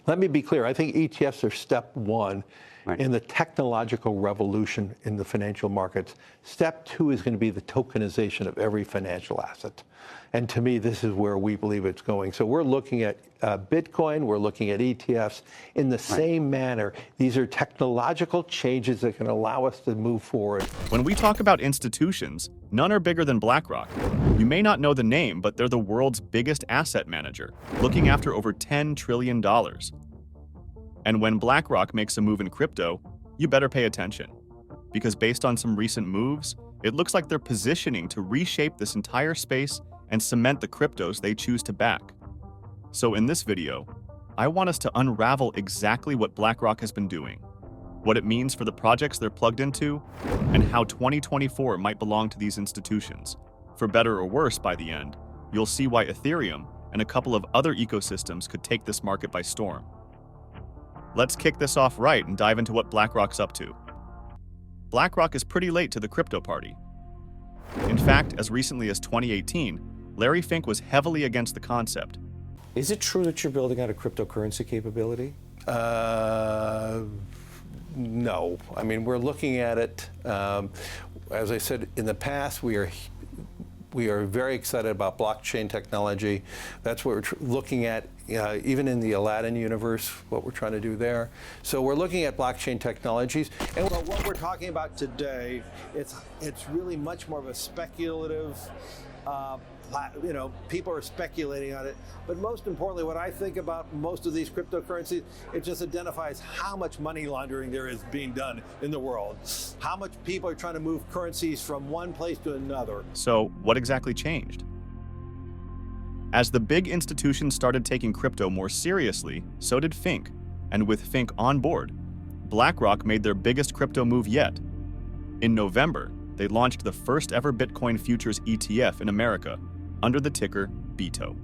Let me be clear. I think ETFs are step one in the technological revolution in the financial markets. Step two is going to be the tokenization of every financial asset. And to me, this is where we believe it's going. So we're looking at Bitcoin, we're looking at ETFs in the same manner. These are technological changes that can allow us to move forward. When we talk about institutions, none are bigger than BlackRock. You may not know the name, but they're the world's biggest asset manager, looking after over $10 trillion. And when BlackRock makes a move in crypto, you better pay attention. Because based on some recent moves, it looks like they're positioning to reshape this entire space and cement the cryptos they choose to back. So in this video, I want us to unravel exactly what BlackRock has been doing, what it means for the projects they're plugged into, and how 2024 might belong to these institutions. For better or worse, by the end, you'll see why Ethereum and a couple of other ecosystems could take this market by storm. Let's kick this off right and dive into what BlackRock's up to. BlackRock is pretty late to the crypto party. In fact, as recently as 2018, Larry Fink was heavily against the concept. Is it true that you're building out a cryptocurrency capability? No. I mean, we're looking at it. As I said in the past, we are very excited about blockchain technology. That's what we're looking at, even in the Aladdin universe, what we're trying to do there. So we're looking at blockchain technologies. And what we're talking about today, it's really much more of a speculative, people are speculating on it. But most importantly, what I think about most of these cryptocurrencies, it just identifies how much money laundering there is being done in the world. How much people are trying to move currencies from one place to another. So what exactly changed? As the big institutions started taking crypto more seriously, so did Fink. And with Fink on board, BlackRock made their biggest crypto move yet. In November, they launched the first ever Bitcoin futures ETF in America, under the ticker BITO.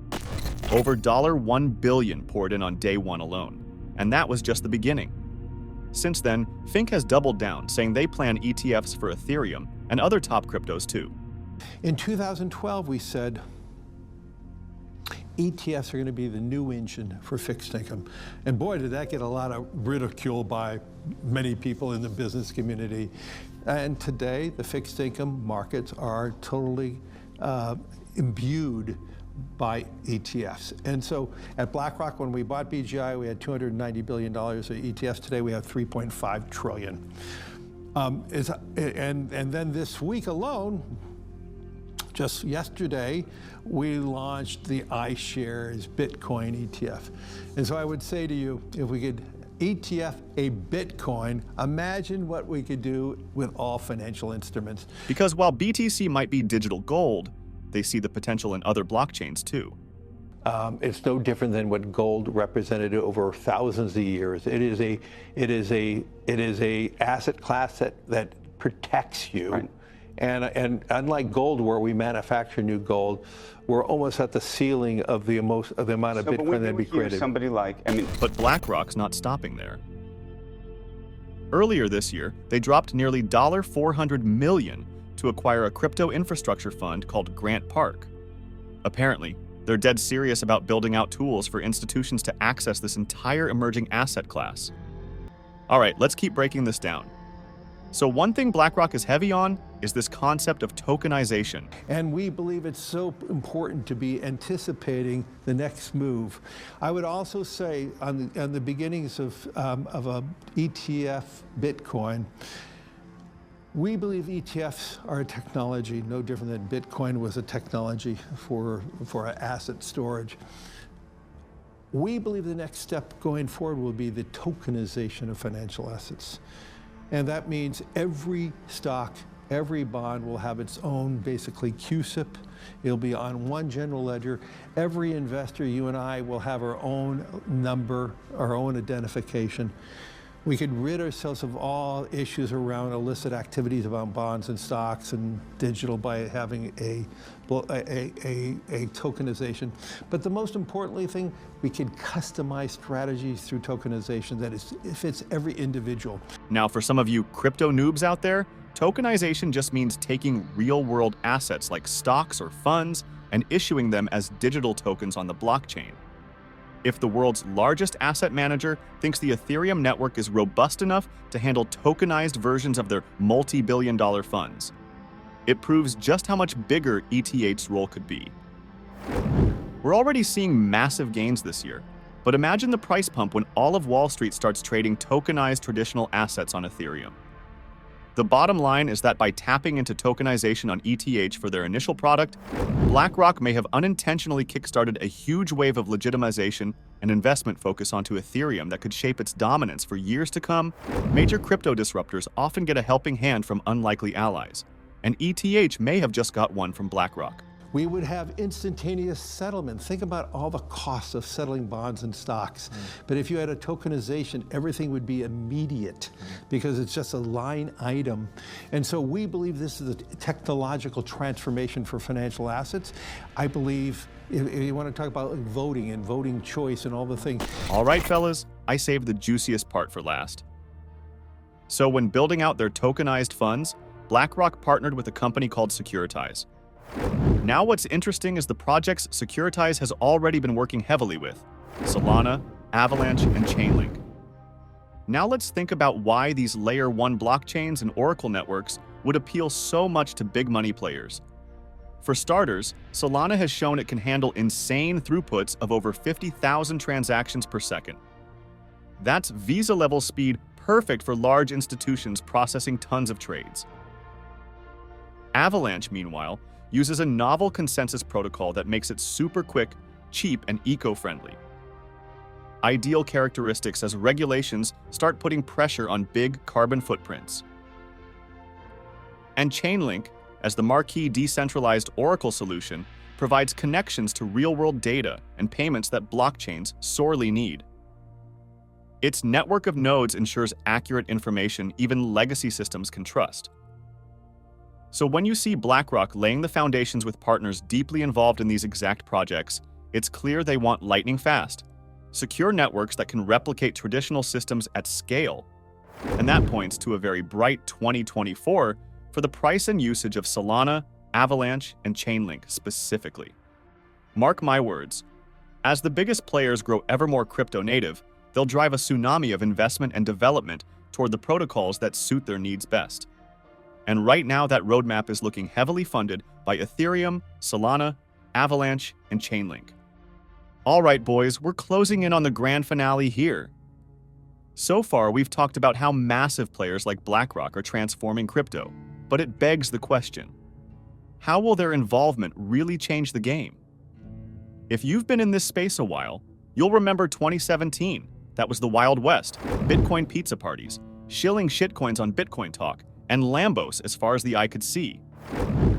Over $1 billion poured in on day one alone, and that was just the beginning. Since then, Fink has doubled down, saying they plan ETFs for Ethereum and other top cryptos too. In 2012, we said ETFs are going to be the new engine for fixed income. And boy, did that get a lot of ridicule by many people in the business community. And today, the fixed income markets are totally imbued by ETFs. And so at BlackRock, when we bought BGI, we had $290 billion of ETFs. Today, we have $3.5 trillion. And then this week alone, just yesterday, we launched the iShares Bitcoin ETF. And so I would say to you, if we could ETF a Bitcoin, imagine what we could do with all financial instruments. Because while BTC might be digital gold, they see the potential in other blockchains too. It's no different than what gold represented over thousands of years. It is a asset class that protects you. Right. And unlike gold, where we manufacture new gold, we're almost at the ceiling of the amount of Bitcoin that we created. Somebody But BlackRock's not stopping there. Earlier this year, they dropped nearly $400 million to acquire a crypto infrastructure fund called Grant Park. Apparently, they're dead serious about building out tools for institutions to access this entire emerging asset class. All right, let's keep breaking this down. So one thing BlackRock is heavy on is this concept of tokenization. And we believe it's so important to be anticipating the next move. I would also say on the beginnings of a ETF Bitcoin, we believe ETFs are a technology no different than Bitcoin was a technology for asset storage. We believe the next step going forward will be the tokenization of financial assets. And that means every stock, every bond will have its own, basically, CUSIP. It'll be on one general ledger. Every investor, you and I, will have our own number, our own identification. We could rid ourselves of all issues around illicit activities around bonds and stocks and digital by having a tokenization. But the most importantly thing, we could customize strategies through tokenization that fits every individual. Now, for some of you crypto noobs out there, tokenization just means taking real-world assets like stocks or funds and issuing them as digital tokens on the blockchain. if the world's largest asset manager thinks the Ethereum network is robust enough to handle tokenized versions of their multi-billion-dollar funds. It proves just how much bigger ETH's role could be. We're already seeing massive gains this year, but imagine the price pump when all of Wall Street starts trading tokenized traditional assets on Ethereum. The bottom line is that by tapping into tokenization on ETH for their initial product, Blackrock may have unintentionally kickstarted a huge wave of legitimization and investment focus onto Ethereum that could shape its dominance for years to come. Major crypto disruptors often get a helping hand from unlikely allies, and ETH may have just got one from Blackrock. We would have instantaneous settlement. Think about all the costs of settling bonds and stocks. But if you had a tokenization, everything would be immediate because it's just a line item. And so we believe this is a technological transformation for financial assets. I believe if you want to talk about voting and voting choice and all the things. All right, fellas, I saved the juiciest part for last. So when building out their tokenized funds, BlackRock partnered with a company called Securitize. Now what's interesting is the projects Securitize has already been working heavily with: Solana, Avalanche, and Chainlink. Now let's think about why these Layer 1 blockchains and Oracle networks would appeal so much to big money players. For starters, Solana has shown it can handle insane throughputs of over 50,000 transactions per second. That's Visa-level speed, perfect for large institutions processing tons of trades. Avalanche, meanwhile, uses a novel consensus protocol that makes it super quick, cheap, and eco-friendly. Ideal characteristics as regulations start putting pressure on big carbon footprints. And Chainlink, as the marquee decentralized Oracle solution, provides connections to real-world data and payments that blockchains sorely need. Its network of nodes ensures accurate information even legacy systems can trust. So when you see BlackRock laying the foundations with partners deeply involved in these exact projects, it's clear they want lightning fast, secure networks that can replicate traditional systems at scale. And that points to a very bright 2024 for the price and usage of Solana, Avalanche, and Chainlink specifically. Mark my words, as the biggest players grow ever more crypto native, they'll drive a tsunami of investment and development toward the protocols that suit their needs best. And right now, that roadmap is looking heavily funded by Ethereum, Solana, Avalanche, and Chainlink. All right, boys, we're closing in on the grand finale here. So far, we've talked about how massive players like BlackRock are transforming crypto, but it begs the question: how will their involvement really change the game? If you've been in this space a while, you'll remember 2017. That was the Wild West, Bitcoin pizza parties, shilling shitcoins on Bitcoin talk, and Lambos as far as the eye could see.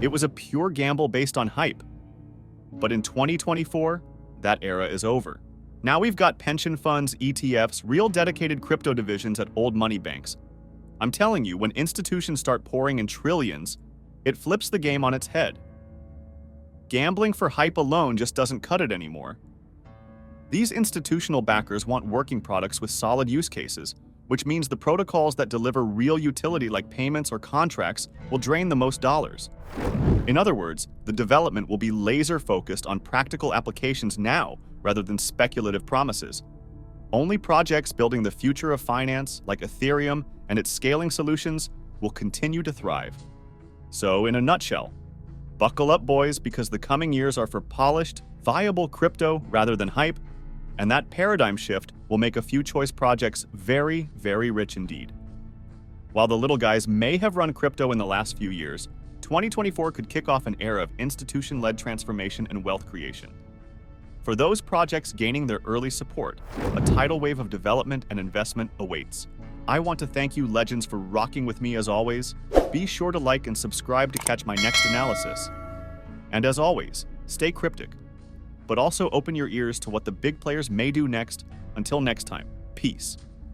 It was a pure gamble based on hype. But in 2024, that era is over. Now we've got pension funds, ETFs, real dedicated crypto divisions at old money banks. I'm telling you, when institutions start pouring in trillions, it flips the game on its head. Gambling for hype alone just doesn't cut it anymore. These institutional backers want working products with solid use cases, which means the protocols that deliver real utility like payments or contracts will drain the most dollars. In other words, the development will be laser-focused on practical applications now rather than speculative promises. Only projects building the future of finance, like Ethereum and its scaling solutions, will continue to thrive. So, in a nutshell, buckle up, boys, because the coming years are for polished, viable crypto rather than hype, and that paradigm shift will make a few choice projects very, very rich indeed. While the little guys may have run crypto in the last few years, 2024 could kick off an era of institution-led transformation and wealth creation. For those projects gaining their early support, a tidal wave of development and investment awaits. I want to thank you, legends, for rocking with me as always. Be sure to like and subscribe to catch my next analysis. And as always, stay cryptic, but also open your ears to what the big players may do next. Until next time, peace.